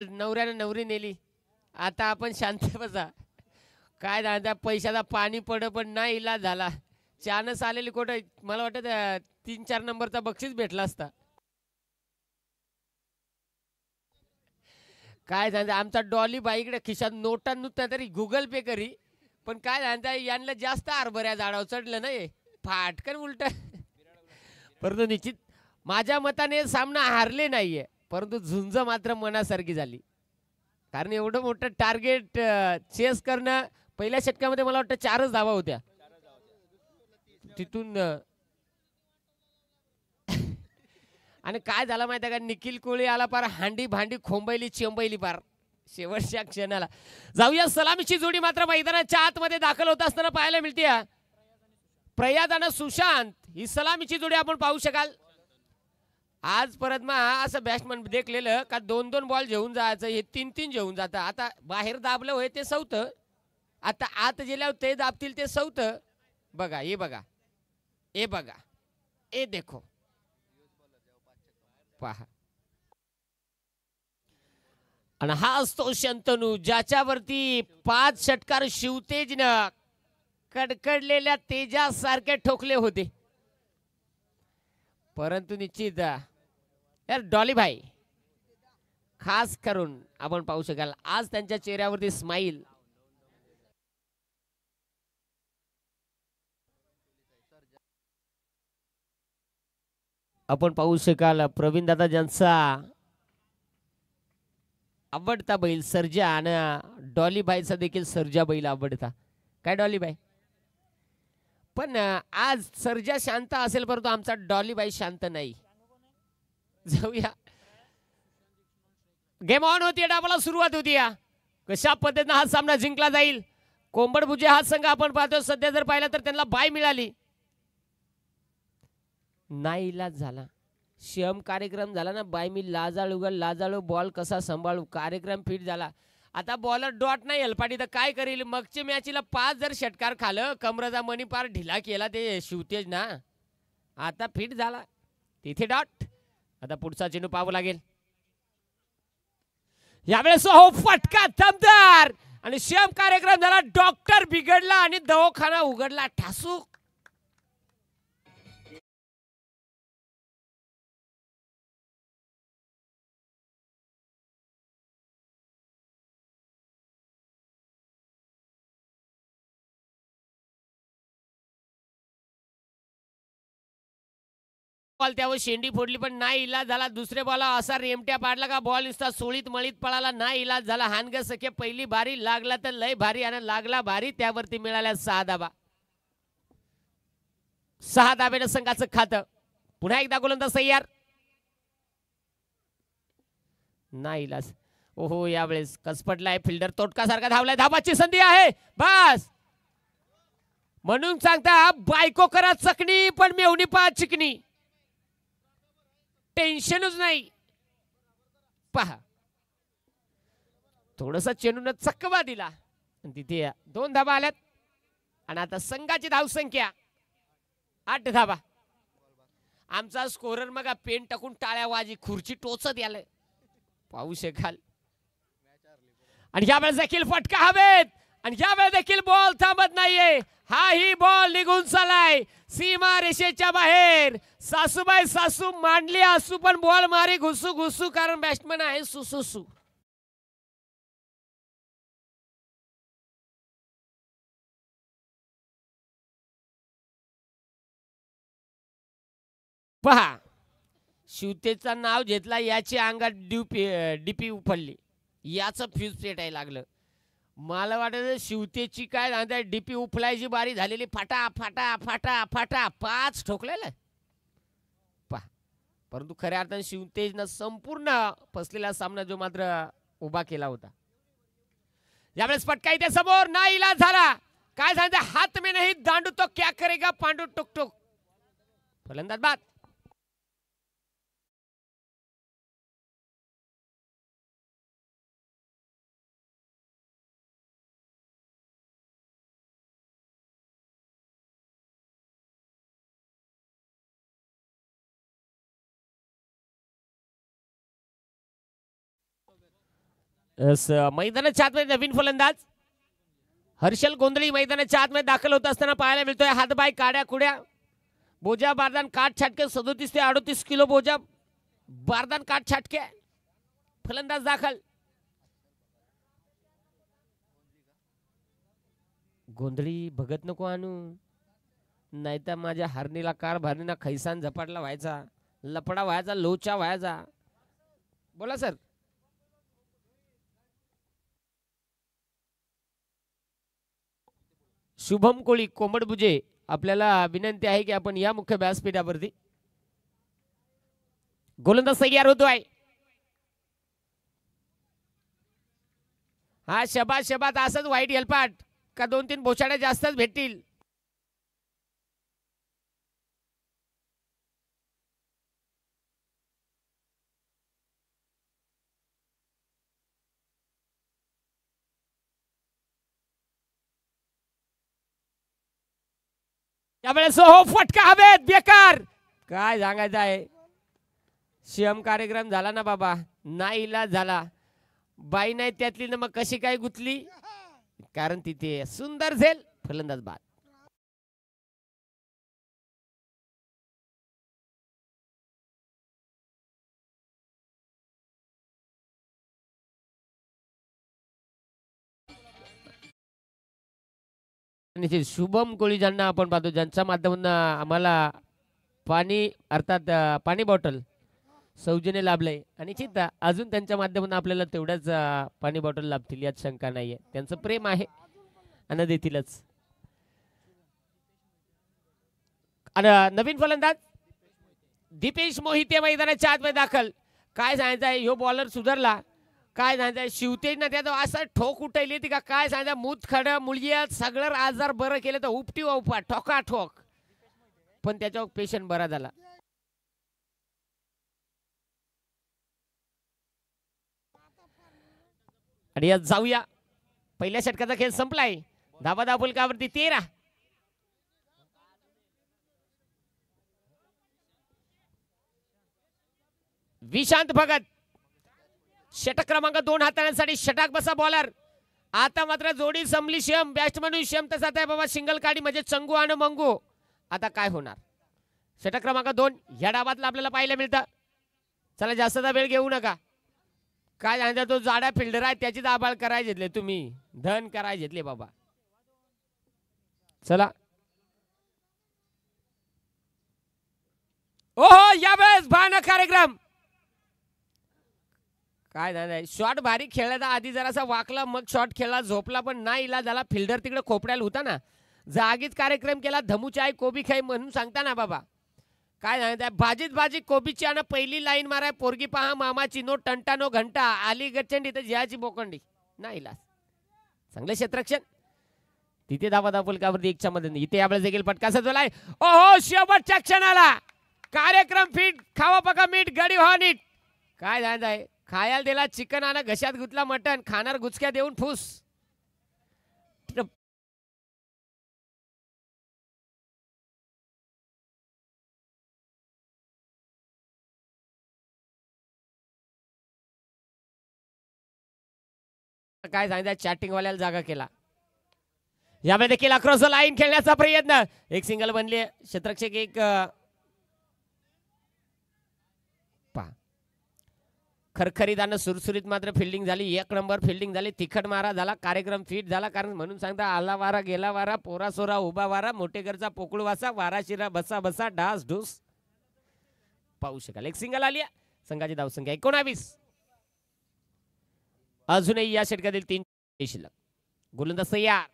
नवऱ्याने नवरी नेली. आता आपण शांत बसा. काय झालं पैशाचा पाणी पड पण नाही इलाज झाला. चानस आलेली कुठं मला वाटत 3-4 नंबरचा बक्षीस भेटला असता. काय झालं आमचा डॉली बाईकडे खिशात नोटा नुसत्या तरी गुगल पे करी. पण काय झालं यांना जास्त हरभऱ्या झाडावर चढलं नाही फाटकन उलट. परंतु निश्चित माझ्या मताने सामना हारले नाहीये. परंतु झुंज मात्र मनासारखी झाली. कारण एवढं मोठं टार्गेट चेस करणं पहिल्या षटकामध्ये मला वाटतं 4च धावा होत्या. तिथून आणि काय झालं माहिती आहे का निखिल कोळी आला पार हांडी भांडी खोंबैली चेंबैली पार शेवटच्या क्षणाला. जाऊया सलामीची जोडी मात्र मैदानाच्या आतमध्ये दाखल होत असताना पाहायला मिळते. प्रयाद आणि सुशांत ही सलामीची जोडी आपण पाहू शकाल. आज परत मग असं बॅट्समन देखलेलं का 2-2 बॉल घेऊन जायचं हे 3-3 घेऊन जातं. आता बाहेर दाबलं होय ते 4थं. आता आत गेल्यावर ते दाबतील ते 4थं. बघा हे बघा हे बघा ए देखो पहा. आणि हा असतो शंतनू ज्याच्यावरती 5 षटकार शिवतेजनं कडकडलेल्या तेजासारखे ठोकले होते. परंतु निश्चित यार डॉली भाई खास करून आपण पाहू शकाल आज त्यांच्या चेहऱ्यावरती स्माईल. आपण पाहू शकाल प्रवीण दादा ज्यांचा आवडता बैल सर्जा आणि डॉली बाईचा देखील सर्जा बैल आवडता. काय डॉली बाई पण आज सर्जा शांत असेल परंतु आमचा डॉली बाई शांत नाही. जाऊया गेम ऑन होती डाबाला सुरुवात होती. कशा पद्धतीने हा सामना जिंकला जाईल. कोंबडभुजे हा संघ आपण पाहतो सध्या जर पाहिला तर त्यांना बाय मिळाली. नाही इलाज झाला. श्यम कार्यक्रम झाला ना बाय मी लाजाळू बॉल कसा सांभाळू कार्यक्रम फिट झाला. आता बॉलर डॉट नाही हेलपाटी तर काय करेल. मगच्या मॅचीला 5 जर षटकार खालं कमराचा मणी पार ढिला केला ते शिवतेज ना. आता फिट झाला तिथे डॉट. आता पुढचा चेंडू पाहावं लागेल. यावेळेस हो फटका दमदार आणि श्यम कार्यक्रम झाला. डॉक्टर बिघडला आणि दवाखाना उघडला ठासूक. बॉल त्यावर शेंडी फोडली पण नाही इलाज झाला. दुसरे बॉल असा रेमट्या पाडला का बॉल नुसता सोळीत मळीत पळाला नाही इलाज झाला. हानग सखे पहिली बारी लागला तर लय भारी आणि लागला भारी त्यावरती मिळाल्या 6 धाबा. 6 धाब्यानं संघाचं खातं. पुन्हा एकदा गोलंदाज तयार नाही इलाज. ओहो यावेळेस कसपटलाय फिल्डर तोटकासारखा धावलाय. धाबाची संधी आहे बस म्हणून सांगता बायको करा चकणी पण मेवणी पा चिकणी. टेन्शनच नाही. पहा थोडस चेंडून चकवा दिला तिथे 2 धाबा आल्यात. आणि आता संघाची धावसंख्या 8 धाबा. आमचा स्कोरर मग पेन टाकून टाळ्या वाजी खुर्ची टोचत याल पाहू शकाल. आणि यावेळेस देखील फटका हवेत आणि यावेळेस देखील बॉल थांबत नाहीये. हा ही बॉल निघून चालाय सीमा रेषेच्या बाहेर. सासूबाई सासू मांडली असू पण बॉल मारी घुसू घुसू कारण बॅट्समन आहे सुसुसू. पहा शिवतेचं नाव घेतला याची अंगात डीपी उफडली. याचं फ्यूज पेटायला लागलं. मला वाटत शिवतेची काय सांगताय डीपी उफलायची बारी झालेली. फाटा फाटा फाटा फाटा 5 ठोकलेलं पहा. परंतु खऱ्या अर्थाने शिवतेजनं संपूर्ण फसलेला सामना जो मात्र उभा केला होता. यावेळेस पटका इथे समोर नाही इलाज झाला. काय सांगताय हात में नहीं दांडू तो क्या करेगा पांडू टुक टुक. फलंदाज बाद. मैदानाच्या आतमध्ये नवीन फलंदाज हर्षल गोंधळी मैदानाच्या आतमध्ये दाखल होत असताना पाहायला मिळतोय. हातबाई काड्या कुड्या बोजा बारदान काठ छाटके 37 ते 38 किलो बोजा बारदान काठ छाटके फलंदाज दाखल. गोंधळी भगत नको आणू नाही तर माझ्या हरणीला कार भरणीला खैसान झपाटला व्हायचा लपडा व्हायचा लोचा व्हायचा. बोला सर. शुभम कोळी कोंबडबुजे आपल्याला विनंती आहे की आपण या मुख्य व्यासपीठावरती. गोलंदाज तयार होतोय. हा शबाद शबाद असंच वाईट हेलपाट का 2-3 बोछाड्या जास्तच भेटतील. त्यावेळेस हो फटका हवेत बेकार. काय सांगायचं आहे. शियम कार्यक्रम झाला ना बाबा नाही इलाज झाला. बाई नाही त्यातली ना मग कशी काय गुतली कारण तिथे सुंदर झेल फलंदाज बाद. शुभम कोळी ज्यांना आपण पाहतो ज्यांच्या माध्यमातून आम्हाला पाणी अर्थात पाणी बॉटल सौजन्य लाभलंय आणि चिंता अजून त्यांच्या माध्यमातून आपल्याला तेवढ्याच पाणी बॉटल लाभतील यात शंका नाहीये. त्यांचं प्रेम आहे आणि देतीलच. आणि नवीन फलंदाज दीपेश मोहिते मैदानाच्या आतमध्ये दाखल. काय सांगायचं आहे ह्यो बॉलर सुधारला. काय सांगायचं शिवतेज ना त्याचं असं ठोक उठवली ती का काय सांगायचं मूत खड मुळ्या सगळं आजार बरं केलं तर उपटी उपा ठोका ठोक पण त्याच्यावर पेशंट बरा झाला. आणि यात जाऊया पहिल्या षटकाचा खेळ संपलाय. धाबा दाबुलकावरती 13. विशांत भगत षटक क्रमांक 2 हाताळण्यासाठी षटक बसा बॉलर. आता मात्र जोडी संपली. श्याम बॅट्समन श्याम तसाच आहे बाबा सिंगल काढी म्हणजे चंगू आणि मंगू. आता काय होणार. षटक क्रमांक 2 ह्या डाबातला आपल्याला पाहायला मिळतं. चला जास्तचा वेळ घेऊ नका. काय सांगता तो जाडा फिल्डर आहे त्याची दाबाळ करायला घेतले तुम्ही धन करायला घेतले बाबा. चला ओहो यावेळेस भान कार्यक्रम काय झालं. शॉट भारी खेळला आधी जरासा वाकला मग शॉट खेळला झोपला पण नाही इला झाला. फिल्डर तिकडे खोपड्याला होता ना जागीच कार्यक्रम केला. धमुचाय कोबी खाई म्हणून सांगता ना बाबा. काय सांगताय भाजीत भाजी कोबीची आणि पहिली लाईन माराय पोरगी पहा मामाची नो टंटा नो घंटा आली गच्चंडी तर जियाची बोकंडी नाही इलाज. चांगलं क्षेत्ररक्षण तिथे धावा दापुलकावरती 1च्या मध्ये इथे आपल्याला देखील फटका सजवलाय. ओहो शेवटच्या क्षणाला कार्यक्रम फिट खावा पका मीठ गडी व्हा नीट. काय सांगताय खायला दिला चिकन आणि घशात गुतला मटन खाणार गुचक्या देऊन फुस. काय सांगितलं चॅटिंग वाल्याला जागा केला. यामध्ये देखील अक्रॉस लाईन खेळण्याचा प्रयत्न. एक सिंगल बनले क्षेत्ररक्षक एक खरखरीत आणि सुरसुरीत मात्र फिल्डिंग झाली. 1 नंबर फिल्डिंग झाली. तिखट मारा झाला. कार्यक्रम फिट झाला कारण म्हणून सांगता आला वारा गेला वारा पोरा सोरा उभा वारा मोठेकरचा पोकळ वासा वारा शिरा बसा बसा डास ढूस पाहू शकाल. एक सिंगल आली. संघाची धावसंख्या 19. अजूनही या षटकातील 3 शिल्लक. गोलंदाज तयार.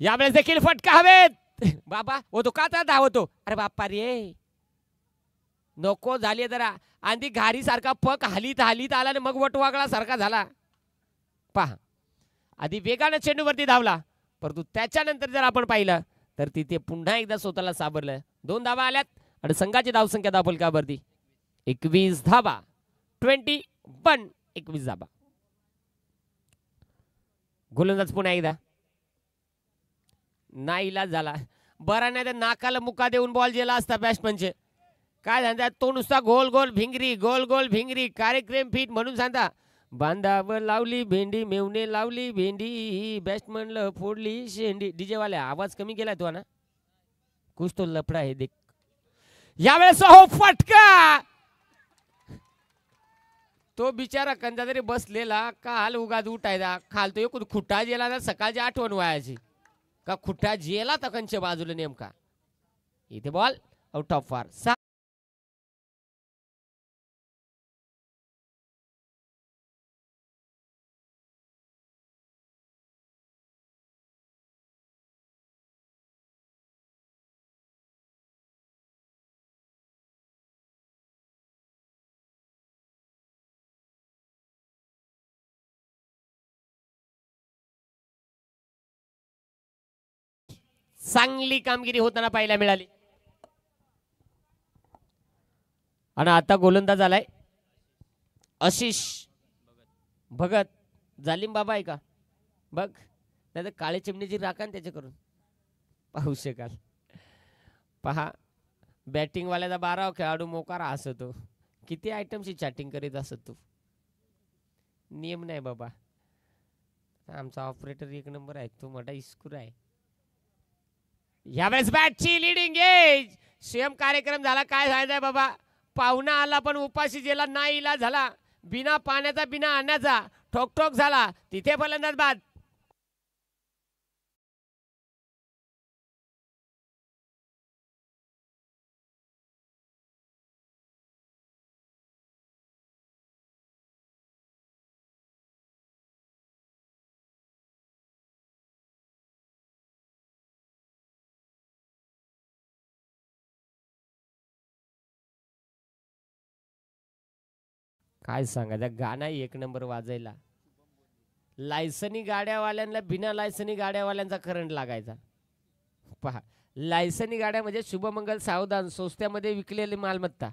यावेळेस देखील फटका हवेत बाबा होतो का आता धावतो. अरे बाप्पा रे नको झाली जरा आणि घारी सारखा पक हालीत हालीत आला आणि मग वटवागळा सारखा झाला. पहा आधी वेगाने चेंडूवरती धावला परंतु त्याच्यानंतर जर आपण पाहिलं तर तिथे पुन्हा एकदा स्वतःला सावरलं. 2 धावा आल्यात आणि संघाची धावसंख्या दापोलकावरती 21 धावा 21 21 धावा. गोलंदाज पुन्हा एकदा नाही इलाज झाला. बरा नाही तर नाकाला मुका देऊन बॉल गेला असता बॅट्समनचे. काय सांगतात तो नुसता गोल गोल भिंगरी गोल गोल भिंगरी कार्यक्रम फिट म्हणून सांगता बांधावर लावली भेंडी मेवणे लावली भेंडी बेस्ट म्हणलं फोडली शेंडी. डीजे वाल्या आवाज कमी केलाय तो ना, कुछ तो लफडा आहे देख. यावेळेस हो फटका. तो बिचारा कंदातरी बसलेला काल उगाच उठायचा खालतो एकूण खुट्टा गेला ना, सकाळची आठवण व्हायची का खुट्टा जेला तकनच्या बाजूला नेमका. इथे बॉल आउट ऑफ फार. चांगली कामगिरी होताना पाहायला मिळाली. आणि आता गोलंदाज आलाय आशिष भगत. जालिम बाबा आहे का बघ, नाही काळे चिमणीची राखण त्याच्या करून पाहू शकाल. पहा बॅटिंग वाल्याचा 12 खेळाडू मोकारा असतो. किती आयटमची चॅटिंग करीत असत तू. नियम नाही बाबा. आमचा ऑपरेटर एक नंबर आहे, तो मोठा इस्कुर आहे. यावेळेस बॅटची लिडिंग एज. सेम कार्यक्रम झाला. काय झालाय बाबा, पाहुणा आला पण उपाशी गेला, नाही इलाज झाला. बिना पाण्याचा बिना अन्नाचा ठोकठोक झाला. तिथे फलंदाज बाद. काय सांगायचं, गाणं एक नंबर वाजायला. लायसनी गाड्यावाल्यांना बिना लायसनी गाड्यावाल्यांचा करंट लागायचा. पहा लायसनी गाड्या म्हणजे शुभमंगल सावधान संस्थेमध्ये विकलेली मालमत्ता.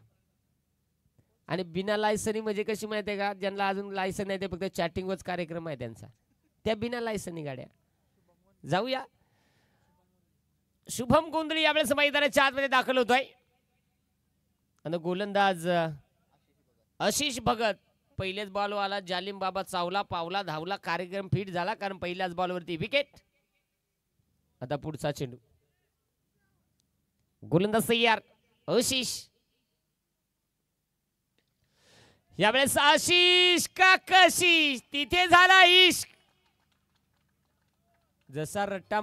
आणि बिना लायसनी म्हणजे कशी माहिती आहे का, ज्यांना अजून लायसन नाही ते फक्त चॅटिंगवरच कार्यक्रम आहे त्यांचा, त्या बिना लायसनी गाड्या. जाऊया. शुभम गोंधळी यावेळेस मैदानाच्या आतमध्ये दाखल होतोय. आणि गोलंदाज आशिष भगत. पहिल्याच बॉलवर आला. जालिम बाबा चावला पावला धावला. कार्यक्रम फिट झाला कारण पहिल्याच बॉलवरती विकेट. आता पुढचा चेंडू. गोलंदाज तयार आशिष. यावेळेस आशिष का कशिश, तिथे झाला इश्क. जसा रट्टा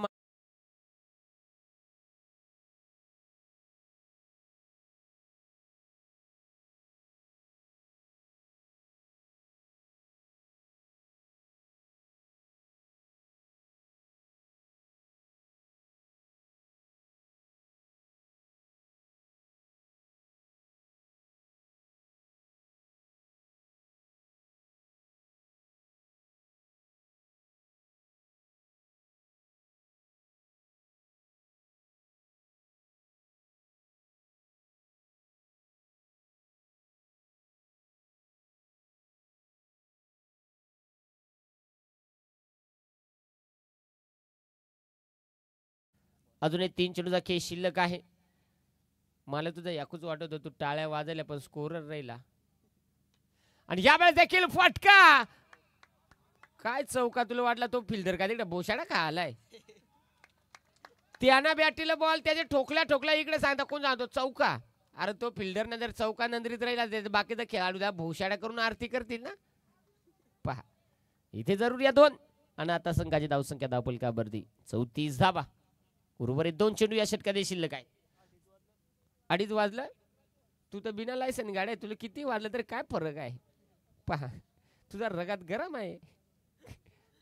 अजून एक 3 चेंडूचा खेळ शिल्लक आहे. मला तुझा याकूच वाटत होतं टाळ्या वाजवल्या पण स्कोरर राहिला. आणि यावेळेस देखील फटका. काय चौका तुला वाटला तो फिल्डर का तिकडे बोशाडा का आलाय. त्याना बॅटीला बॉल त्याचे ठोकल्या ठोकल्या इकडे सांगता कोण जातो चौका. अरे तो फिल्डर ना जर चौका नंदरीत राहिला बाकीचा खेळाडू भोशाडा करून आरती करतील ना. पहा इथे जरूर या 2. आणि आता संघाची धावसंख्या धावपलकावरती 34 धावा. उर्वरित 2 चेंडू या षटकात शिल्लक आहे. 2:30 वाजलं. तू तर बिना लायसन गाड्या, तुला किती वाजलं तरी काय फरक आहे. पहा तुझा रगात गरम आहे.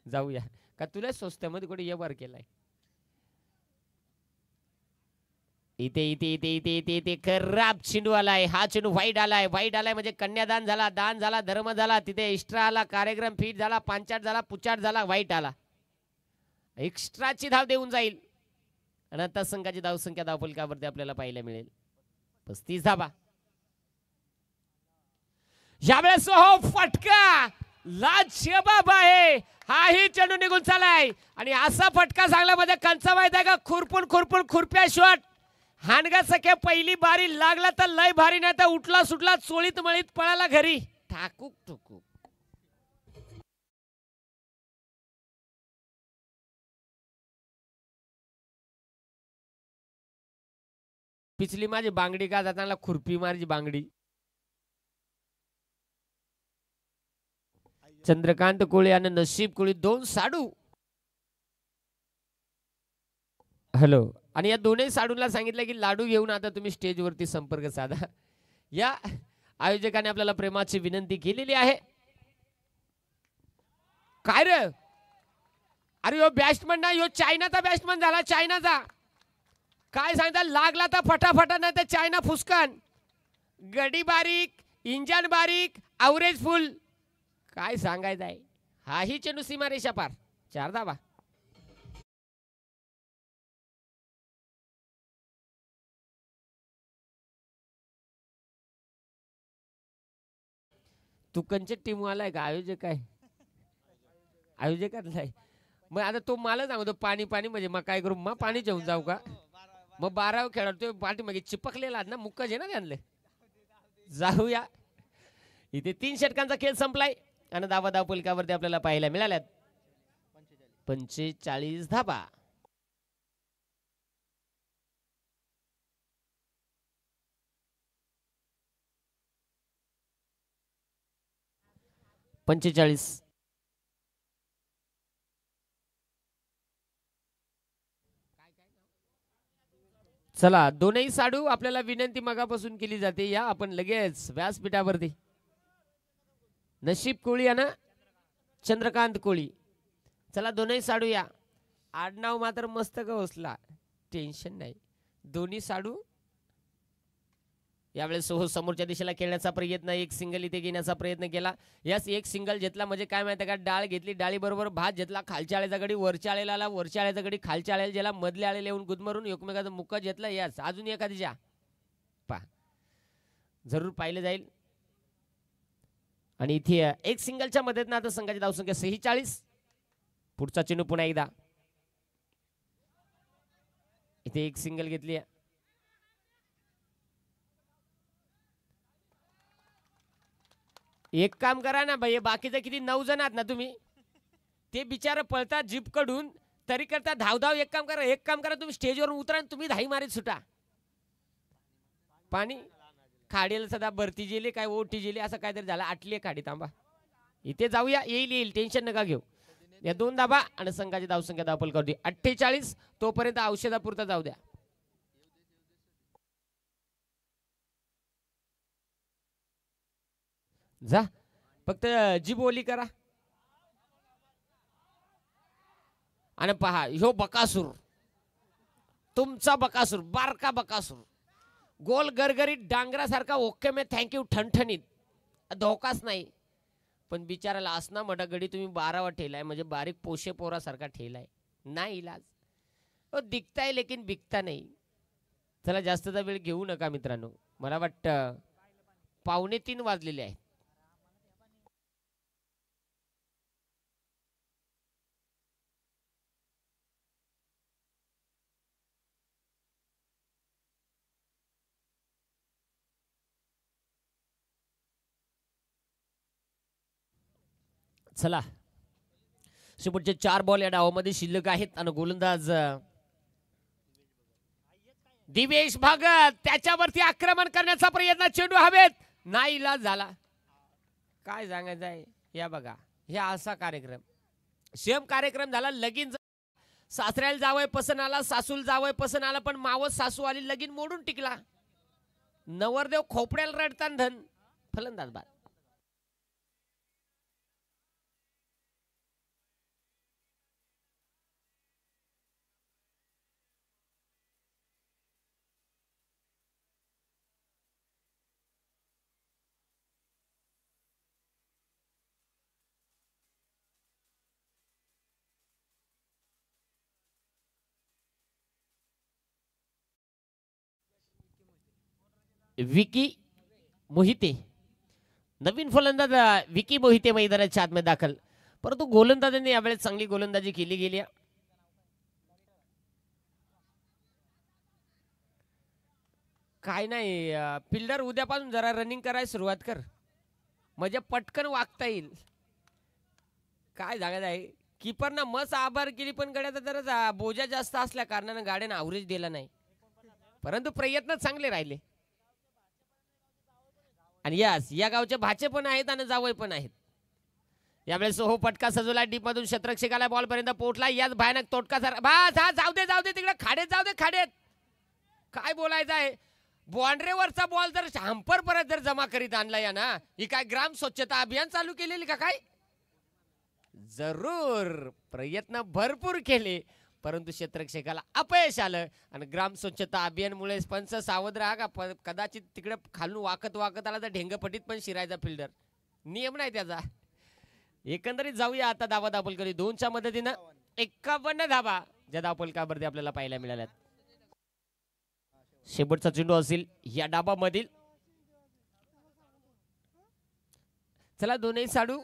जाऊया का तुला स्वस्तामध्ये कुठे व्यवहार केलाय. इथे इथे इथे इथे इथे इथे खराब चेंडू आलाय. हा चेंडू वाईट आलाय. वाईट आलाय म्हणजे कन्यादान झाला, दान झाला, धर्म झाला. तिथे एक्स्ट्रा आला, कार्यक्रम फिट झाला, पांचाट झाला, पुचाट झाला, वाईट आला. एक्स्ट्राची धाव देऊन जाईल. आणि आता संघाची धावसंख्या धावफलकावरती आपल्याला पाहायला मिळेल 35 धावा. यावेळेस हो फटका. लाजबाब आहे. हाही चेंडू निघून चालाय. आणि असा फटका सांगला मध्ये कंचा माहित आहे का, खुरपून खुरपून खुरप्या शॉट. हानगा सख्या पहिली बारी लागला तर लय भारी, नाही तर उठला सुटला चोळीत मळीत पळाला घरी. ठाकूक ठुकूक. पिचली माझी बांगडी का जाताना खुरपी माझी बांगडी. चंद्रकांत कोळी आणि नशीब कोळी 2 साडू. हॅलो. आणि या दोन्ही साडूला सांगितलं की लाडू घेऊन आता तुम्ही स्टेजवरती संपर्क साधा. या आयोजकाने आपल्याला प्रेमाची विनंती केलेली आहे. काय रे, अरे यो बॅट्समन ना, यो चायनाचा बॅट्समन झाला, चायनाचा. काय सांगता, लागला तर फटाफटा, नाही तर चायना फुसकन. गडी बारीक, इंजन बारीक, अवरेज फुल. काय सांगायचं आहे. हाही चेंडू सीमारेषा पार. 4 धावा. तू कंचे टीम वाला आहे का आयोजक आहे? आयोजकातला आहे. मग आता तो मला सांगतो पाणी पाणी म्हणजे मग काय करू, मग पाणी घेऊन जाऊ का? मग 12 खेळतो पाठी मागे चिपकलेला ना, मुक्काच आहे ना त्यांना. जाऊया. इथे 3 षटकांचा खेळ संपलाय आणि धावा धावफलकावरती आपल्याला पाहायला मिळाल्यात 45 धावा. चला, दोनही साडू आपल्याला विनंती मगापासून केली जाते, या आपण लगेच व्यासपीठावरती. नशीब कोळी आणि चंद्रकांत कोळी. चला दोनही साडू या. आडनाव मात्र मस्त गवसला, टेन्शन नाही. दोन्ही साडू यावेळेस समोरच्या दिशेला खेळण्याचा प्रयत्न, एक सिंगल इथे घेण्याचा प्रयत्न केला. यास एक सिंगल घेतला म्हणजे काय माहिती का, डाळ घेतली, डाळी बरोबर भात घेतला. खालच्या आळ्याचा गडी वरच्या आळेला आला, वरच्या आळ्याचा गडी खालच्या आळ्याला गेला, मधल्या आळेला येऊन गुदमरून एकमेकाचा मुक्का घेतला. यास अजून एखादी जा पा जरूर पाहिलं जाईल. आणि इथे एक सिंगलच्या मदतीने आता संघाची धावसंख्या 46. पुढचा चेंडू पुन्हा एकदा. इथे एक सिंगल घेतली. एक काम करा ना भाई, बाकीचे किती 9 जण आहात ना तुम्ही, ते बिचारे पळतात जीप कडून तरी करता धाव. एक काम करा तुम्ही स्टेजवर उतरा आणि तुम्ही धाई मारीत सुटा. पाणी खाडीला सदा भरती गेली काय ओटी गेली असं काहीतरी झालं, आटली खाडी. थांबा, इथे जाऊया, येईल टेन्शन नका घेऊ. या 2 धाबा आणि संघाची धावसंख्या धावफलकावरती 48. तोपर्यंत औषधापुरता जाऊ द्या. जा फक्त जी बोली करा. आणि पहा, ह्यो बकासूर, तुमचा बकासूर, बारका बकासूर, गोल गरगरीत डांगरासारखा, ओके मे थँक्यू, ठणठणीत, धोकाच नाही. पण बिचाराला असना मोठा गडी तुम्ही 12वा ठेलाय, म्हणजे बारीक पोशे पोरासारखा ठेलाय. नाही इलाज. दिखताय लेकिन बिकता नाही. चला जास्तचा वेळ घेऊ नका मित्रांनो, मला वाटतं 2:45 वाजलेले आहे. चला, शेवटचे 4 बॉल या डावामध्ये शिल्लक आहेत आणि गोलंदाज दिवेश भगत त्याच्यावरती आक्रमण करण्याचा प्रयत्न, चेंडू हवेत, नाही इलाज झाला. काय सांगायचं आहे. या बघा, हे असा कार्यक्रम, सेम कार्यक्रम झाला. लगीन सासऱ्याला जावय पसंत आला, सासूला जावय पसंत आला, पण मावस सासू आली, लगीन मोडून टिकला. नवरदेव खोपड्याला रडतान धन. फलंदाज बाद. विकी मोहिते, नवीन फलंदाज विकी मोहिते मैदानाच्या आतमध्ये दाखल. परंतु गोलंदाजांनी यावेळेस चांगली गोलंदाजी केली गेली. काय नाही, फिल्डर उद्यापासून जरा रनिंग करायला सुरुवात कर, म्हणजे पटकन वागता येईल. काय सांगायचं आहे, कीपरनं मस्त आभार केली, पण गड्याचा जरा बोजा जास्त असल्या कारणानं गाड्यानं ॲव्हरेज दिला नाही. परंतु प्रयत्न चांगले राहिले. आणि यस, या गावचे भाचे पण आहेत आणि जावई पण आहेत. यावेळेस हो फटका सजवला डीप मधून शतरक्षकाला बॉल पर्यंत पोहोचला. याच भयानक तोटका जाऊ दे तिकडे खाडेत जाऊ दे खाडेत. काय बोलायचं आहे, बाउंड्रीवरचा बॉल जर हंपर परत जर जमा करीत आणला या ना, ही काय ग्राम स्वच्छता अभियान चालू केलेली का काय? जरूर प्रयत्न भरपूर केले, परंतु क्षेत्ररक्षकाला अपयश आलं. आणि ग्राम स्वच्छता अभियानमुळे पंच सावध राहा का कदाचित तिकडे खालून वाकत वाकत आला तर ढेंगपटीत पण शिरायचा फिल्डर. नियम नाही त्याचा. एकंदरीत जाऊया आता धावा दाबलकरी 2च्या मदतीनं 51 धावा ज्या धावफलकावरती आपल्याला पाहायला मिळाल्यात. शेवटचा चेंडू असेल या डाबामधील. चला दोन्ही साडू.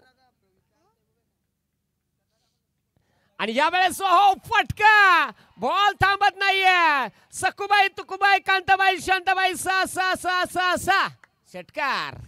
आणि यावेळेस हो फटका, बॉल थांबत नाहीये. सकुबाई तुकुबाई कांताबाई शांताबाई सा सा सा सा सा षटकार.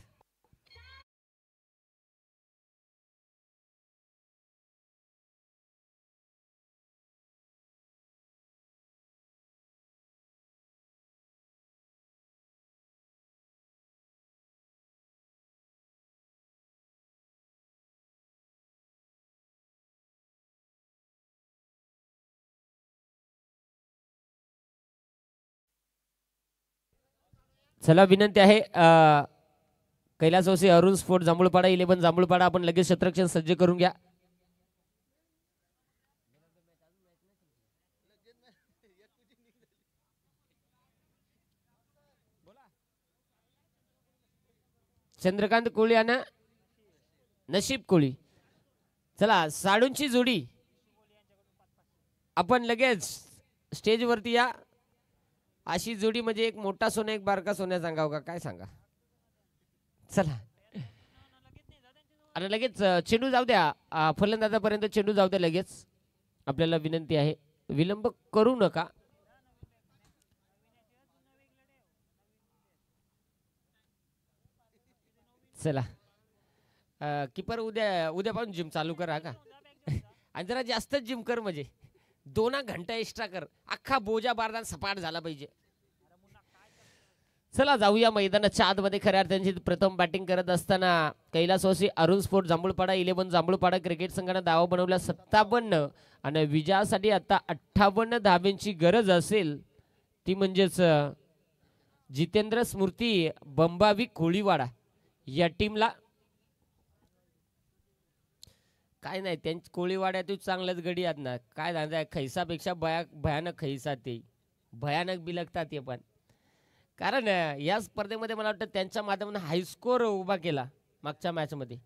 चला विनंती आहे कैलासवासी अरुण स्पोर्ट जांभूळपाडा 11 जांभूळपाडा, आपण लगेच क्षेत्ररक्षण सज्ज करून घ्या. चंद्रकांत कोळी आणि नशीब कोळी. चला साडूंची जोडी आपण लगेच स्टेजवरती या. अशी जोडी म्हणजे एक मोठा सोन्या एक बारका सोन्या सांगाव का काय सांगा. चला आणि लगेच चेंडू जाऊ द्या फलंदाजापर्यंत, चेंडू जाऊ द्या लगेच. आपल्याला विनंती आहे विलंब करू नका. चला कीपर उद्यापासून जिम चालू करा का. आणि जरा जास्त जिम कर, म्हणजे 2 घंटा एक्स्ट्रा कर. अख्खा बोजा बारदान सपाट झाला पाहिजे. चला जाऊया मैदानाच्या आतमध्ये. खऱ्या अर्थाने प्रथम बॅटिंग करत असताना कैलासवासी अरुण स्पोर्ट जांभूळपाडा 11 जांभूळपाडा क्रिकेट संघाने धावा बनवल्या 57 आणि विजयासाठी आता 58 धाब्यांची गरज असेल. ती म्हणजेच जितेंद्र स्मृती बंबावी कोळीवाडा या टीमला. काय नाही त्यांची कोळीवाड्यात चांगल्याच गडी आहेत ना. काय झालं खैसापेक्षा भयानक खैसा, ते भयानक बिलगतात ते पण. कारण या स्पर्धेमध्ये मला वाटतं त्यांच्या माध्यमातून हायस्कोर उभा केला मागच्या मॅचमध्ये,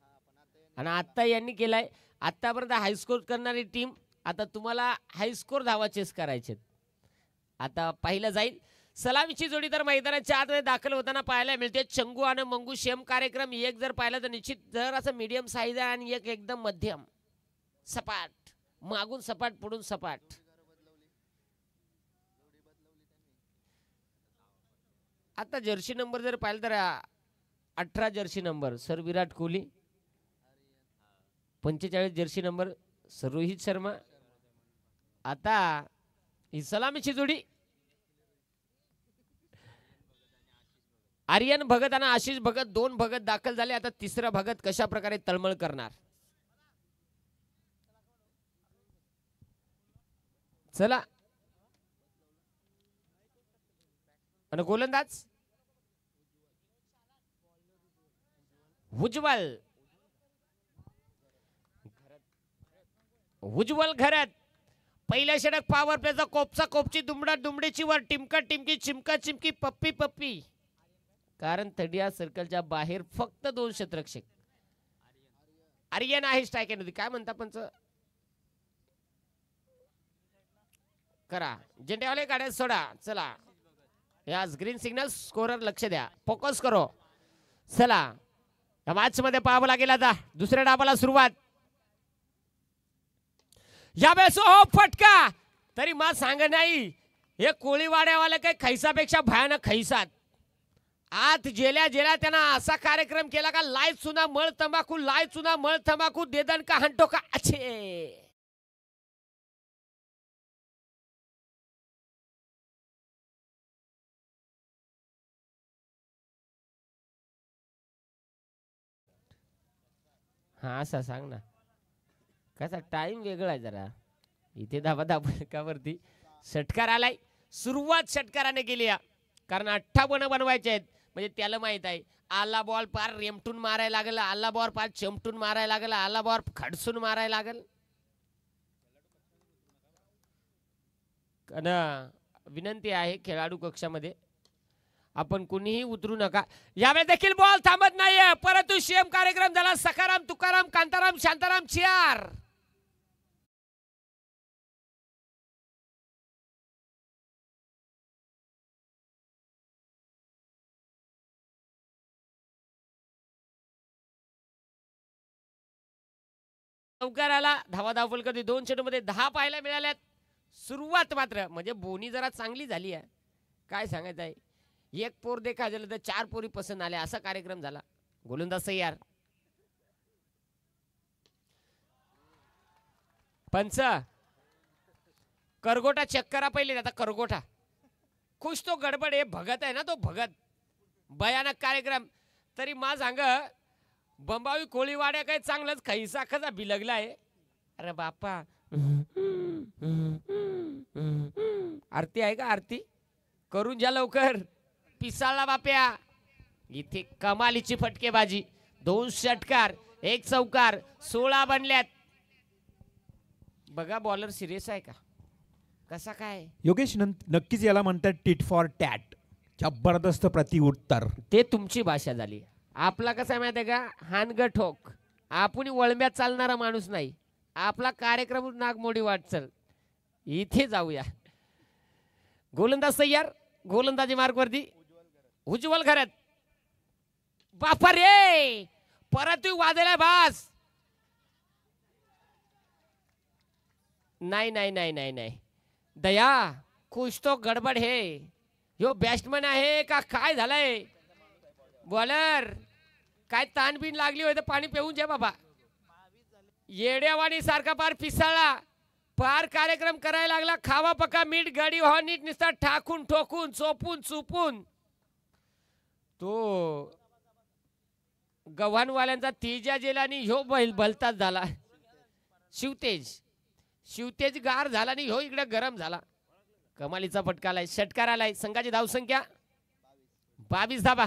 आणि आत्ता यांनी केलाय. आत्तापर्यंत हायस्कोर करणारी टीम, आता तुम्हाला हायस्कोर धावा चेस करायचे. आता पाहिलं जाईल. सलामीची जोडी तर मैदानाच्या आतमध्ये दाखल होताना पाहायला मिळते. चंगू आणि मंगू शेम कार्यक्रम. एक जर पाहिलं तर निश्चित जर असं मीडियम साईज आहे आणि एक एकदम मध्यम सपाट, मागून सपाट पुढून सपाट. आता जर्सी नंबर जर पाहिलं तर 18 jersey number sir Virat Kohli, 45 jersey number sir Rohit Sharma. आता ही सलामीची जोडी आर्यन भगत आणि आशिष भगत, 2 भगत दाखल झाले. आता तिसरा भगत कशा प्रकारे तळमळ करणार. चला आणि गोलंदाज उज्ज्वल घरात. पहिल्या षटक पॉवर प्लेचा कोपचा कोपची दुमडा दुमडीची वर टिमका टिमकी चिमका चिमकी पप्पी पप्पी. कारण तडिया सर्कलच्या बाहेर फक्त 2 क्षेत्ररक्षक. आर्यन आहे स्ट्राईक होती. काय म्हणता पंच करा. झेंडेवाले गाड्या सोडा. चला यास ग्रीन सिग्नल. स्कोरर लक्ष द्या, फोकस करो. चला या मॅच मध्ये पाहावं लागेल आता दुसऱ्या डाबाला सुरुवात. यावेळेस हो फटका, तरी मा सांग नाही हे कोळीवाड्यावाले काही खैसापेक्षा भयानक खैसात. आत जेल्या जेल्या त्यांना असा कार्यक्रम केला का लाय चुना मळ तंबाखू, लाय चुना मळ तंबाखू देदन का हंटो का अच्छे. हा असा सांग ना. कसा टाइम वेगळा आहे जरा. इथे धावा धावकावरती षटकार आलाय. सुरुवात षटकाराने केली कारण 58 बनवायचे आहेत. म्हणजे त्याला माहित आहे आला बॉल पार रेमटून मारायला लागल, आला बॉल पार चमटून मारायला लागल, आला बॉल खडसून मारायला लागल. विनंती आहे खेळाडू कक्षामध्ये आपण कुणीही उतरू नका. यावेळी देखील बॉल थांबत नाहीये, परंतु सीएम कार्यक्रम झाला. सखाराम तुकाराम कांताराम शांताराम चियार. आला धावा धावफल कधी 2 चेंडूमध्ये 10 पाहायला मिळाल्यात. सुरुवात मात्र म्हणजे बोनी जरा चांगली झाली आहे. काय सांगायचं आहे, एक पोर देखा झालं तर 4 पोरी पसंत आल्या असा कार्यक्रम झाला. गोलंदाज तयार. पंच करगोटा चेक करा पहिले. आता करगोटा खुश तो गडबड आहे. भगत आहे ना तो भगत. भयानक कार्यक्रम. तरी मा सांग बंबावी कोळीवाड्या काही चांगलंच खैसा खजा बिलगला आहे. अरे बापा आरती आहे का? आरती करून ज्या लवकर. पिसाळला बाप्या. इथे कमालीची फटकेबाजी. 2 षटकार 1 चौकार 16 बनल्यात. बघा बॉलर सिरियस आहे का कसा काय. योगेश नक्कीच याला म्हणतात टिट फॉर टॅट. जबरदस्त प्रतिउत्तर. ते तुमची भाषा झाली. आपला कसा माहिती आहे का, हानग ठोक. आपण वळम्यात चालणारा माणूस नाही. आपला कार्यक्रम नागमोडी वाटचल. इथे जाऊया. गोलंदाज तयार. गोलंदाजी मार्गवरती उज्ज्वल खरत. बापा रे परत वाजला बास. नाही नाही नाही नाही नाही दया कुछ तो गडबड है. यो बॅट्समन आहे का काय झालंय. बॉलर काय ताणबीण लागली होय तर पाणी पिऊन जा बाबा. येड्यावाणी सारखा पार पिसाळला. पार कार्यक्रम करायला लागला. खावा पका मीठ गाडी व्हा नीट निसता ठाकून ठोकून चोपून चुपून. तो गव्हाणवाल्यांचा तेजा जेला आणि ह्यो भलताच झाला. शिवतेज गार झाला आणि ह्यो इकडे गरम झाला. कमालीचा फटका आलाय. षटकार आलाय. संघाची धावसंख्या 22 धावा.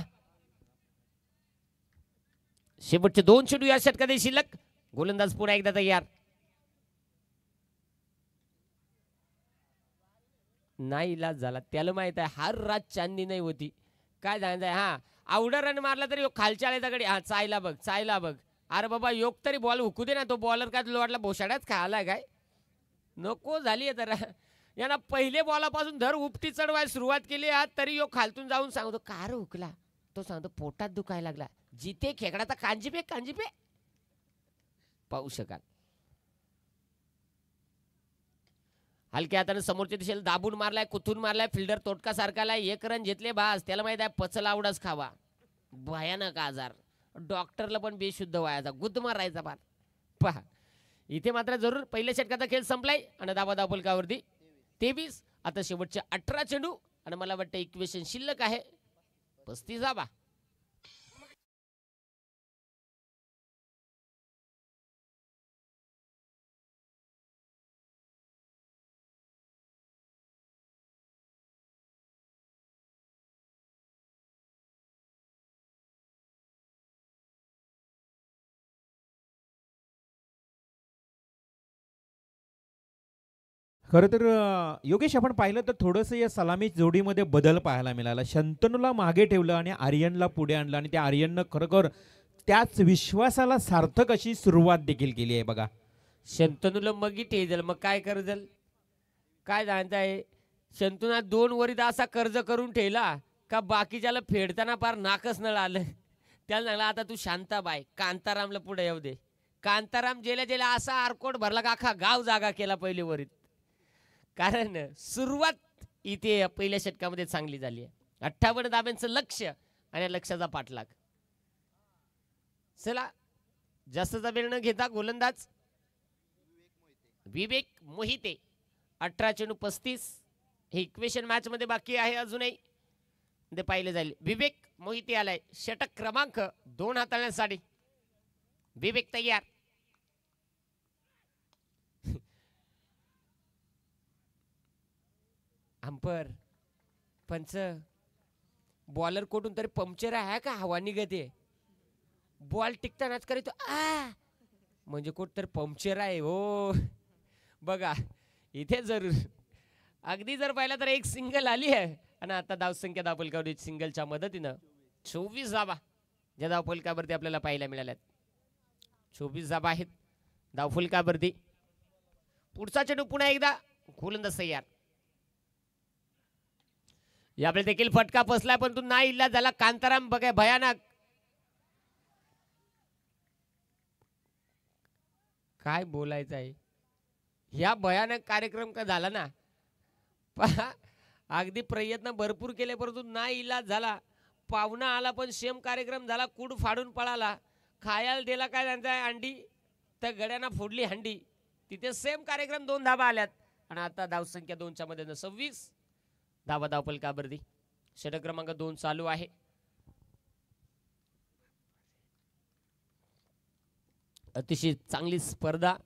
शेवटचे 2 चेंडू या षटकात शिल्लक. गोलंदाज पुन्हा एकदा तयार. नाही इलाज झाला. त्याला माहित आहे हर रात चांदणी नाही होती. काय जायचं हा आवडा रन मारला तरी खालच्या आले दगडी. हा चायला बघ चायला बघ. अरे बाबा योग तरी बॉल हुकू दे ना. तो बॉलर काय लोटला बोशाड्याच खायलाय काय नको झाली आहे. तर यांना पहिले बॉलापासून धर उपटी चढवायला सुरुवात केली आहे. तरी योग खालतून जाऊन सांगतो कार हुकला. तो सांगतो पोटात दुखायला लागला. जिथे खेकडाचा कांजीपे कांजीपे पाहू शकाल. हलक्या हाताने समोरच्या दिशेला दाबून मारलाय. कुथून मारलाय. फिल्डर तोटका सारखाला. 1 रन घेतले बास. त्याला माहित आहे पचल आवडाच खावा. भयानक आजार. डॉक्टरला पण बेशुद्ध व्हायचा गुद मारायचा पार. पहा इथे मात्र जरूर पहिल्या षटकाचा खेळ संपलाय आणि दाबा दाबलकावरती 23. आता शेवटचे 18 चेंडू आणि मला वाटतं इक्वेशन शिल्लक आहे 35 धावा. खरं तर योगेश आपण पाहिलं तर थोडंसं या सलामी जोडीमध्ये बदल पाहायला मिळाला. शंतनूला मागे ठेवलं आणि आर्यनला पुढे आणलं आणि त्या आर्यननं खरोखर त्याच विश्वासाला सार्थक अशी सुरुवात देखील केली आहे बघा. शंतनूला मग ठेजल मग काय कर्जल काय जाणताय. शंतूना 2 वरीत असा कर्ज करून ठेवला का बाकीच्याला फेडताना पार नाकच नळ आलं. त्याला सांगला आता तू शांताबाई कांतारामला पुढे येऊ दे. कांताराम जेला जेला असा आरकोट भरला का अख्खा गाव जागा केला पहिले वरीत. कारण सुरुवात इथे पहिल्या षटकामध्ये चांगली झाली आहे. 58 धाब्यांचं लक्ष आणि लक्षाचा पाठलाग. चला जास्तचा वेळ न घेता गोलंदाज विवेक मोहिते. 18 चेंडू 35. हे इक्वेशन मॅच मध्ये बाकी आहे अजूनही ते पाहिले जाईल. विवेक मोहिते आलाय. षटक क्रमांक 2 हाताळण्यासाठी. विवेक तयार. अंपर पंच बॉलर कोठून तरी पंक्चर आहे का हवा निघते. बॉल टिकतानाच करीतो आ म्हणजे कुठतरी पंक्चर आहे हो. बघा इथे जरूर अगदी जर पाहिलं तर एक सिंगल आली आहे आणि आता धावसंख्या धावफलकावरती सिंगलच्या मदतीनं 24 धावा ज्या धावफलकावरती आपल्याला पाहायला मिळाल्यात. 24 धावा आहेत धावफलकावरती. पुढचा चेंडू पुन्हा एकदा गोलंदाज तयार. यावेळी देखील फटका फसला पण तू नाही इल्ला झाला. कांताराम बघा भयानक काय बोलायचं आहे. ह्या भयानक कार्यक्रम का झाला ना. अगदी प्रयत्न भरपूर केले परंतु नाही इलाज झाला. पाहुणा आला पण सेम कार्यक्रम झाला. कूड फाडून पळाला. खायला दिला काय त्यांचा अंडी तर गड्यांना फोडली हंडी. तिथे सेम कार्यक्रम 2 धाबा आल्यात आणि आता धावसंख्या 2च्या मध्ये 26 धावा धावफलकावरती. षटक क्रमांक 2 चालू आहे. अतिशय चांगली स्पर्धा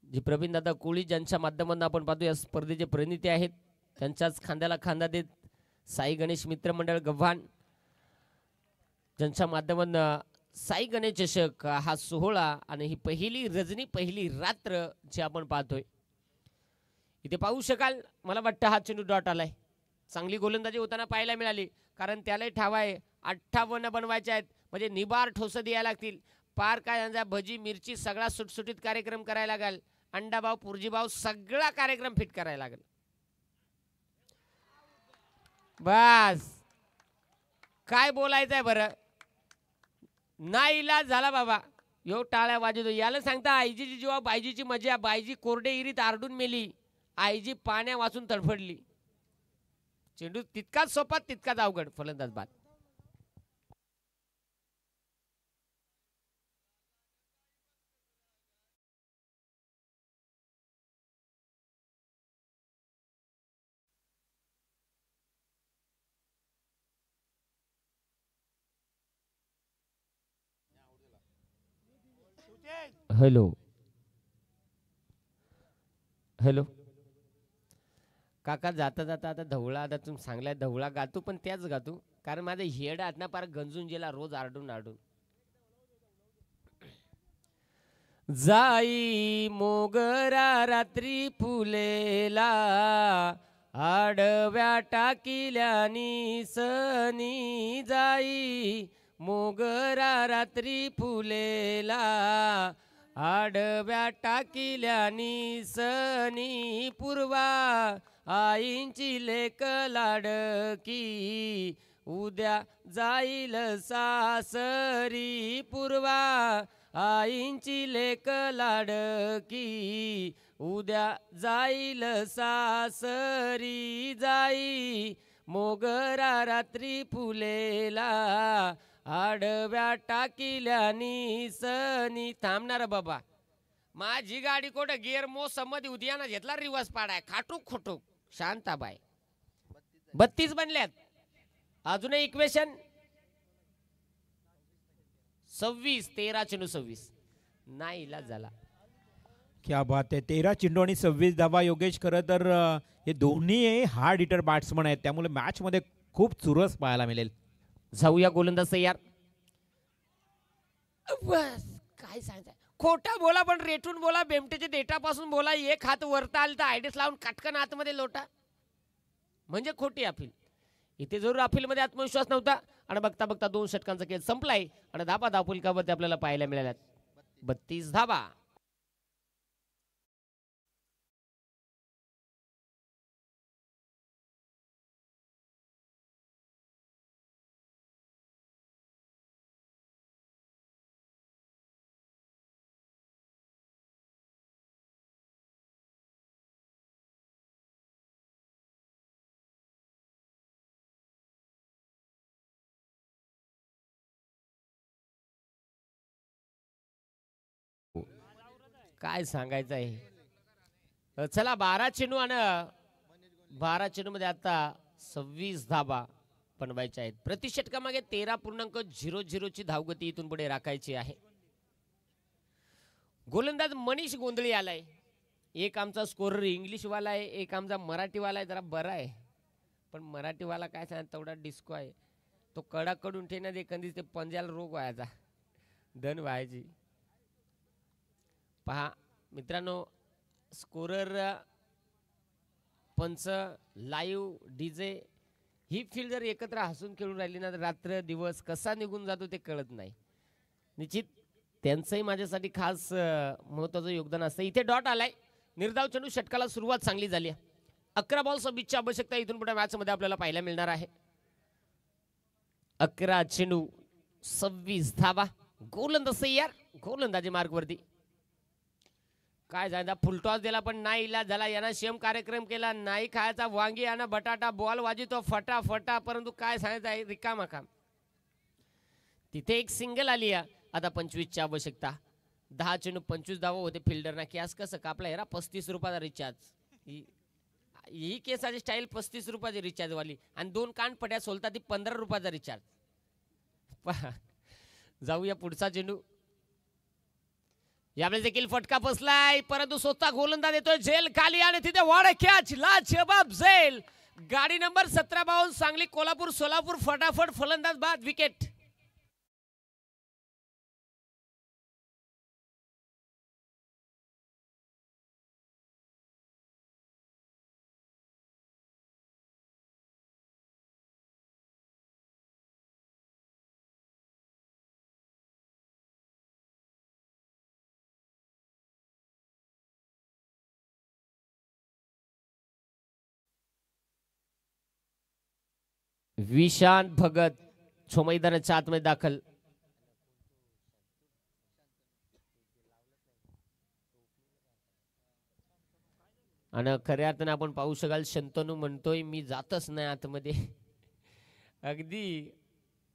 जी प्रवीण दादा कोळी ज्यांच्या माध्यमातून आपण पाहतो या स्पर्धेचे प्रणेते आहेत. त्यांच्याच खांद्याला खांदा देत साई गणेश मित्र मंडळ गव्हाण ज्यांच्या माध्यमातून साई गणेश चषक हा सोहळा आणि ही पहिली रजनी पहिली रात्र जे आपण पाहतोय. इथे पाहू शकाल मला वाटतं हा चेंडू डॉट आलाय. चांगली गोलंदाजी होताना पाहायला मिळाली कारण त्यालाही ठाव आहे 58 बनवायचे आहेत म्हणजे निबार ठोस द्यायला लागतील. पार काय भजी मिरची सगळा सुटसुटीत कार्यक्रम करायला लागेल. अंडाभाव पुरजीभाव सगळा कार्यक्रम फिट करायला लागेल. बस काय बोलायचंय बरं. नाही इलाज झाला बाबा. यो टाळ्या वाजवतो. याला सांगता आईजीची जेव्हा बायजीची मजा. बायजी कोरडे इरीत आरडून मेली. आईजी पाण्या वाचून तडफडली. चेंडू तितकाच सोपा तितकाच अवघड. फलंदाज बाद. हॅलो हॅलो काका जाता जाता आता धवळा आता तुम्ही सांगलाय धवळा गातो पण त्याच गातो कारण माझं हेड आत ना पार गंजून गेला रोज आरडून आरडून. जाई मोगरा रात्री फुलेला आडव्या टाकिल्यानी सनी. जाई मोगरा रात्री फुलेला आडव्या टाकिल्यानी सनी. पूर्वा आईंची लेक लाडकी उद्या जाईल सासरी. पूर्वा आईंची लेक लाडकी उद्या जाईल सासरी. जाई मोगरा रात्री फुलेला आडव्या टाकिल्यानी सनी. थांबणार बाबा माझी गाडी कुठं गिअर मोसम मध्ये उद्याना घेतला रिवर्स पाडाय खाटूक खोटूक. शांताबाई 32 बनल्यात. अजून इक्वेशन 26 13 चेंडू 26 नाही इलाज झाला. क्या बात आहे. 13 चेंडू आणि 26 धावा. योगेश खरं तर हे दोन्ही हार्ड हिटर बॅट्समन आहेत त्यामुळे मॅच मध्ये खूप चुरस पाहायला मिळेल. जाऊया गोलंदाज तयार. बस काय सांगताय खोटा बोला पण रेटून बोला. बेमटेच्या डेटापासून बोला. एक हात वरता आला तर आयडीस लावून काटकन आतमध्ये लोटा म्हणजे खोटी अपील. इथे जरूर अपीलमध्ये आत्मविश्वास नव्हता आणि बघता बघता 2 षटकांचा खेळ संपलाय आणि धाबा धावफलकावरती आपल्याला पाहायला मिळाल्यात 32 धाबा. काय सांगायचं आहे. चला 12 चेंडू आणि 12 चेंडू मध्ये आता 26 धाबा बनवायच्या आहेत. प्रति षटकामागे 13.00 ची धावगती इथून पुढे राखायची आहे. गोलंदाज मनीष गोंधळी आलाय. एक आमचा स्कोरर इंग्लिशवाला आहे, एक आमचा मराठीवाला आहे. जरा बरा आहे, पण मराठीवाला काय सांग तेवढा डिस्को आहे. तो कडाकडून ठेवण्यात एखादी ते पंजाला रोग व्हायचा, धन व्हायची. पहा मित्रांनो, स्कोरर, पंच, लाईव्ह, डीजे ही फील्ड जर एकत्र हसून खेळून राहिली ना तर रात्र दिवस कसा निघून जातो ते कळत नाही. निश्चित त्यांचंही माझ्यासाठी खास महत्त्वाचं योगदान असतं. इथे डॉट आलाय. निर्धाव चेंडू, षटकाला सुरुवात चांगली झाली आहे. 11 बॉल 26ची आवश्यकता इथून पुढे मॅचमध्ये आपल्याला पाहायला मिळणार आहे. 11 चेंडू 26 धावा. गोलंदाज तयार, गोलंदाजी मार्गवरती. काय झालं, फुलटॉस दिला पण नाही इला झाला. यानं शेम कार्यक्रम केला, नाही खायचा वांगी आणि बटाटा. बॉल वाजितो फटाफटा, परंतु काय सांगायचं आहे, रिकामा काम. तिथे एक सिंगल आली आहे. आता 25ची आवश्यकता. 10 चेंडू 25 धावा होते. फिल्डरना कॅस कसं कापला हेरा, 35 रुपयाचा रिचार्ज. ही केसाची स्टाईल 35 रुपयाची रिचार्ज वाली, आणि 2 कानपट्या सोलतात ती 15 रुपयाचा रिचार्ज. जाऊया पुढचा चेंडू. यावेळेस देखील फटका बसलाय, परंतु स्वतः गोलंदाज येतोय झेल खाली आणि तिथे वाड कॅच. लाजवाब झेल. गाडी नंबर 17 बाहून सांगली, कोल्हापूर, सोलापूर फटाफट फलंदाज बाद, विकेट. विशांत भगत मैदानाच्या आतमध्ये दाखल. आणि खऱ्या अर्थाने आपण पाहू शकाल, शंतनू म्हणतोय मी जातच नाही आतमध्ये. अगदी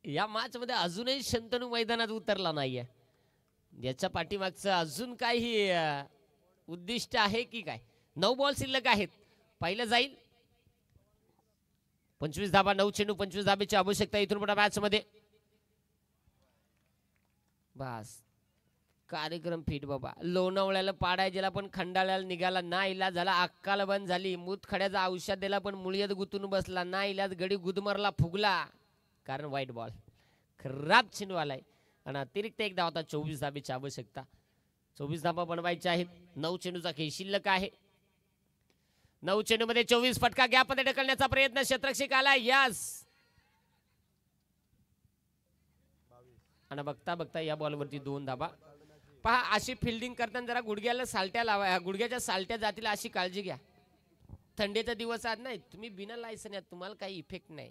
या मॅच मध्ये अजूनही शंतनू मैदानात उतरला नाहीये. याच्या पाठीमागचं अजून काही उद्दिष्ट आहे की काय. 9 बॉल शिल्लक आहेत. पहिलं जाईल. 25 धाबा. 9 चेंडू 25 धाब्याची आवश्यकता इथून पुढे मॅच मध्ये. बस कार्यक्रम फिट बाबा. लोणावळ्याला पाडायला पण खंडाळ्याला निघाला, ना इलाज झाला. अक्काला बंद झाली. मूतखड्याचा औषध दिला पण मुळीत गुतून बसला, ना इलाज. गडी गुदमरला, फुगला, कारण व्हाईट बॉल. खराब चेंडू आलाय आणि अतिरिक्त एक धाव. आता 24 धाब्याची आवश्यकता. 24 धाबा बनवायच्या आहेत. 9 चेंडूचा खेळ शिल्लक आहे. 9 चेंडू मध्ये 24. फटका गॅपमध्ये ढकलण्याचा प्रयत्न. शतरक्षक आला. यस. आणि बघता बघता या बॉलवरती 2 धाबा. पहा, अशी फिल्डिंग करताना जरा गुडघ्याला सालट्या लावा, गुडघ्याच्या सालट्या जातील अशी काळजी घ्या. थंडीचा दिवस आज नाही, तुम्ही बिना लायसन या, तुम्हाला काही इफेक्ट नाही.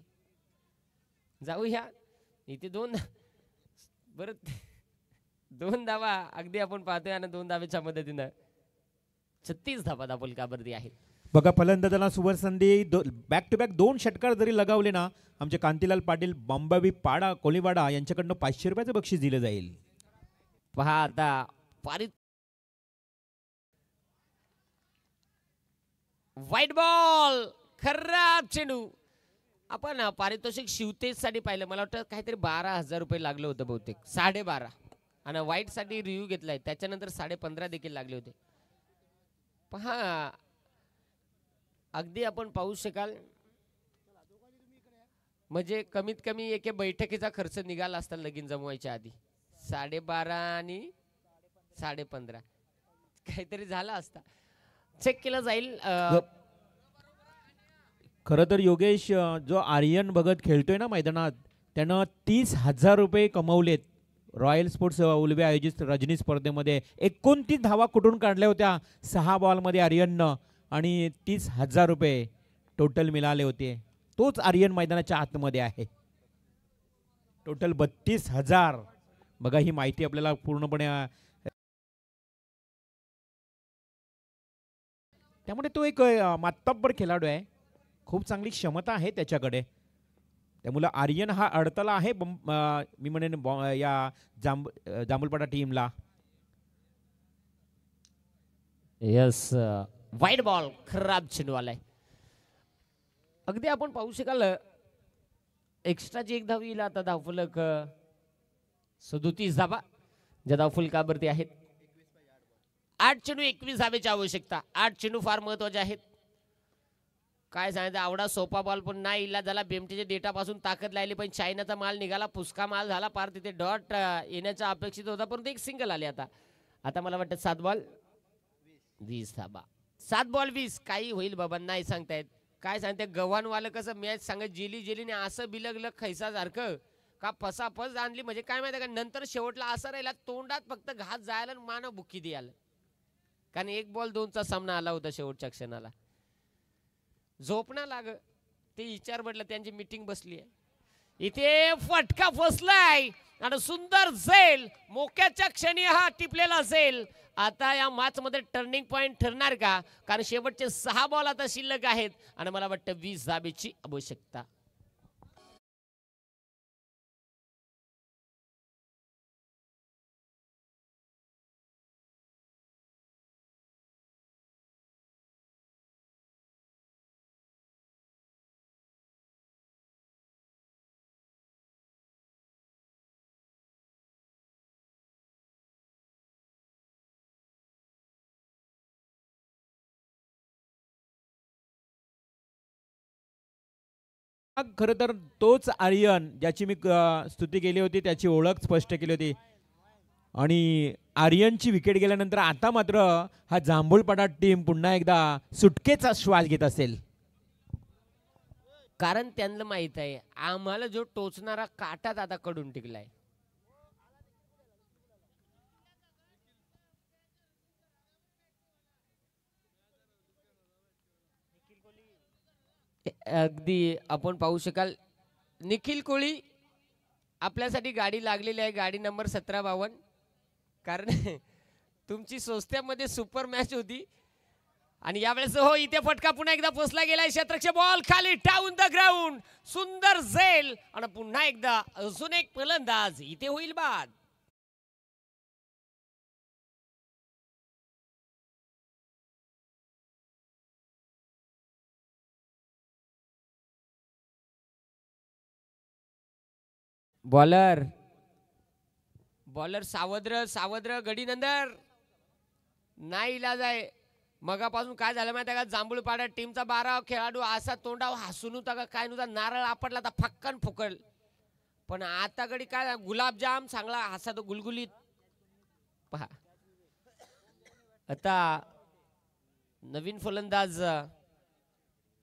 जाऊया इथे 2 बरं 2 धावा अगदी आपण पाहतोय आणि 2 धावेच्या मदतीनं 36 धावा दाबल काबर्दी आहेत. बघा, फलंदाजाला सुवर संधी. बॅक टू बॅक 2 षटकार जरी लगावले ना, आमचे कांतीलाल पाटील, बॉम्बावी पाडा, कोलीवाडा यांच्याकडनं 500 रुपयाचं बक्षीस दिलं जाईल. पहा आता पारित. White ball. खराब चेंडू. आपण पारितोषिक शिवतेजसाठी पाहिलं, मला वाटतं काहीतरी 12,000 रुपये लागलं होतं बहुतेक, 12.5. आणि व्हाईट साठी रिव्ह्यू घेतलाय, त्याच्यानंतर 15.5 देखील लागले होते. पहा अगदी आपण पाहू शकाल, म्हणजे कमीत कमी एके बैठकीचा खर्च निघाला असता लगीन जमवायच्या आधी. 12.5 आणि 15.5 काहीतरी झाला असता. चेक केलं जाईल. खरं तर योगेश, जो आर्यन भगत खेळतोय ना मैदानात, त्यानं 30,000 रुपये कमवलेत रॉयल स्पोर्ट्स उलवे आयोजित रजनी स्पर्धेमध्ये. 29 धावा कुठून काढल्या होत्या 6 बॉलमध्ये आर्यननं, आणि 30,000 रुपये टोटल मिळाले होते. तोच आर्यन मैदानाच्या आतमध्ये आहे. टोटल 32,000. बघा, ही माहिती आपल्याला पूर्णपणे. त्यामुळे तो एक मातब्बर खेळाडू आहे. खूप चांगली क्षमता आहे त्याच्याकडे. त्यामुळे आर्यन हा अडथळा आहे मी म्हणेन या जांभूलपाडा टीमला. यस. White ball. खराब चेंडू आलाय. अगदी आपण पाहू शकाल, एक्स्ट्राची एक धाव येईल. आता धावफलक 37 धावा ज्या धावफलकावरती आहेत. 8 चेंडू 21 धावेची आवश्यकता. 8 चेंडू फार महत्वाचे आहेत. काय सांगायचं, आवडा सोपा बॉल पण नाही इला झाला. बेमटेच्या डेटापासून ताकद लागली पण चायनाचा माल निघाला, फुसका माल झाला पार. तिथे डॉट येण्याचा अपेक्षित होता परंतु एक सिंगल आले. आता मला वाटतं 7 बॉल 20 धाबा. 7 बॉल 20 काही होईल बाबा नाही सांगतायत. काय सांगते गव्हाणवालं कसं मॅच सांगत जेलीने असं बिलगलं खैसासारखं का फसाफस आणली म्हणजे काय माहिती का. नंतर शेवटला असं राहिला तोंडात फक्त घास जायला मानव बुक्की द्यायला. कारण 1 बॉल 2चा सामना आला होता शेवटच्या क्षणाला. झोपणं लाग ते विचार म्हटलं त्यांची मीटिंग बसली आहे. इथे फटका फसलाय आणि सुंदर झेल मोक्याच्या क्षणी हा टिपलेला झेल आता या मॅच मध्ये टर्निंग पॉइंट ठरणार का. कारण शेवटचे 6 बॉल आता शिल्लक आहेत आणि मला वाटतं 20 धाबेची आवश्यकता. खरं तर तोच आर्यन ज्याची मी स्तुती केली होती, त्याची ओळख स्पष्ट केली होती. आणि आर्यनची विकेट गेल्यानंतर आता मात्र हा जांभूळपाडा टीम पुन्हा एकदा सुटकेचा श्वास घेत असेल. कारण त्यांना माहित आहे आम्हाला जो टोचणारा काटाच आता कडून टिकलाय. अगदी आपण पाहू शकाल निखिल कोळी आपल्यासाठी गाडी लागलेली आहे, गाडी नंबर 1752. कारण तुमची सोस्त्यामध्ये सुपर मॅच होती आणि यावेळेस हो इथे फटका पुन्हा एकदा पोचला गेलाय. क्षेत्ररक्षक बॉल खाली डाऊन द ग्राउंड. सुंदर झेल आणि पुन्हा एकदा अजून एक फलंदाज इथे होईल बाद. बॉलर सावद्र गडी नंतर नाही इलाज आहे. मगापासून काय झालं माहिती आहे का, जांभूळपाडा टीमचा 12 खेळाडू असा तोंडावर हसून होता का काय नुसता नारळ आपटला तर फक्कन फुकल. पण आता गडी काय गुलाबजाम चांगला हसा तो गुलगुलीत पहा. आता नवीन फलंदाज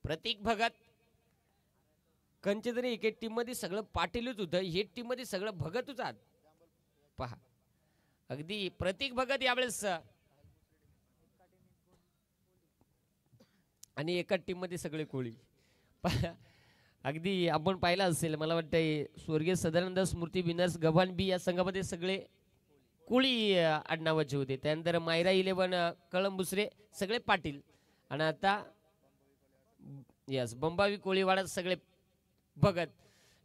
प्रतीक भगत. कंचे तरी एक टीम मध्ये सगळं पाटीलच होतं, हे टीम मध्ये सगळं भगतच आहात पहा. अगदी प्रतीक भगत यावेळेस आणि एका टीम मध्ये सगळे कोळी. अगदी आपण पाहिलं असेल मला वाटतंय स्वर्गीय सदानंद स्मृती विनर्स गव्हाण बी या संघामध्ये सगळे कोळी आडनावाचे होते. त्यानंतर मायरा 11 कळंबुसरे सगळे पाटील आणि आता यस बंबावी कोळीवाडा सगळे भगत.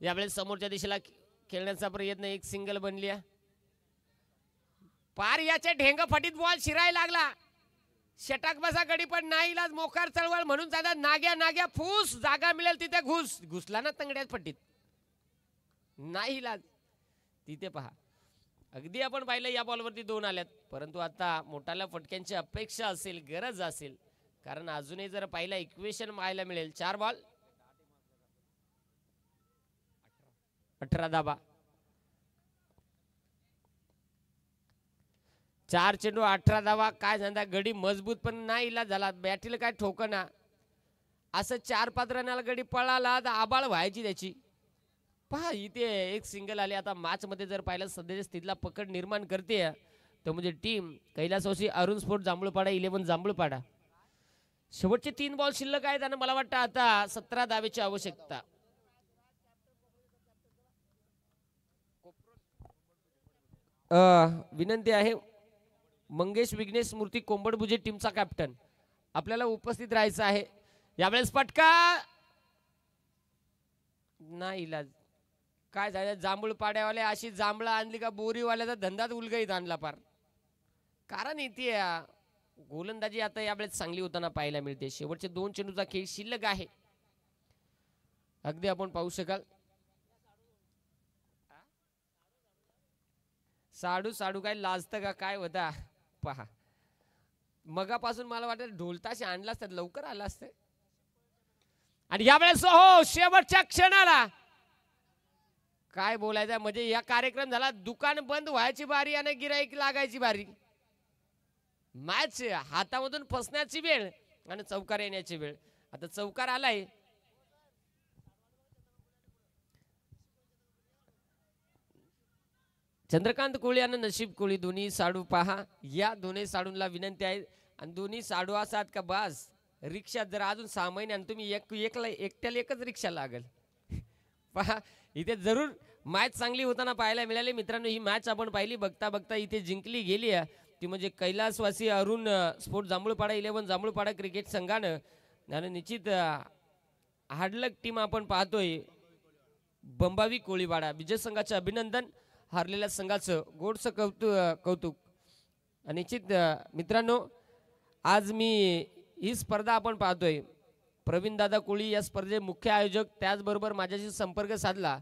यावेळेस समोरच्या दिशेला खेळण्याचा प्रयत्न एक सिंगल बनली पार याच्या ढेंग फटीत बॉल शिरायला लागला. षटक बसा गडी पण नाही इलाज. मोकार चळवळ म्हणून जातात नाग्या फूस जागा मिळेल तिथे घुसला ना तंगड्यात फटीत नाही इलाज. तिथे पहा अगदी आपण पाहिलं या बॉलवरती 2 आल्यात परंतु आता मोठाल्या फटक्यांची अपेक्षा असेल गरज असेल कारण अजूनही जर पाहिलं इक्वेशन पाहायला मिळेल. 4 बॉल 18 धाबा. 4 चेंडू 18 धावा. काय झाला गडी मजबूत पण नाही इलाज झाला. बॅटीला काय ठोकना असं 4-5 रनाला गडी पळाला तर आबाळ व्हायची त्याची. पहा इथे एक सिंगल आले. आता मॅच मध्ये जर पाहिलं सध्याच्या स्थितीला पकड निर्माण करते तर म्हणजे टीम कैलासवासी अरुण स्पोर्ट जांभूळपाडा 11 जांभूळपाडा. शेवटचे 3 बॉल शिल्लक आहेत आणि मला वाटतं आता 17 धावेची आवश्यकता. विनंती आहे मंगेश विघ्नेश स्मृती कोंबडभुजे टीमचा कॅप्टन आपल्याला उपस्थित राहायचं आहे. यावेळेस फटका नाही इलाज. काय झालं जांभूळपाड्यावाले अशी जांभळा आणली का बोरीवाल्याचा धंदाच उलगईत आणला पार. कारण इथे गोलंदाजी आता यावेळेस चांगली होताना पाहायला मिळते. शेवटचे 2 चेंडूचा खेळ शिल्लक आहे. अगदी आपण पाहू शकाल साडू काय लाजतं का काय होता पहा. मगापासून मला वाटत ढोलताशी आणला असतात लवकर आला असतं. आणि यावेळेस हो शेवटच्या क्षणाला काय बोलायचं म्हणजे या कार्यक्रम झाला दुकान बंद व्हायची बारी आणि गिराईक लागायची बारी. मॅच हातामधून फसण्याची वेळ आणि चौकार येण्याची वेळ. आता चौकार आलाय. चंद्रकांत कोळी आणि नशीब कोळी दोन्ही साडू पहा. या दोन्ही साडूंना विनंती आहे आणि दोन्ही साडू असात का बस रिक्षा जर अजून 6 महिने आणि तुम्ही एकट्याला एकच रिक्षा लागेल. पहा इथे जरूर मॅच चांगली होताना पाहायला मिळाली. मित्रांनो ही मॅच आपण पाहिली. बघता बघता इथे जिंकली गेली ती म्हणजे कैलासवासी अरुण स्पोर्ट जांभूळपाडा 11 जांभूळपाडा क्रिकेट संघानं. आणि निश्चित हाडलक टीम आपण पाहतोय बंबावी कोळीवाडा. विजय संघाचे अभिनंदन. हारलेल्या संघाचं गोडसं कौतुक. निश्चित मित्रांनो आज मी ही स्पर्धा आपण पाहतोय. प्रवीण दादा कोळी या स्पर्धेचे मुख्य आयोजक त्याचबरोबर माझ्याशी संपर्क साधला.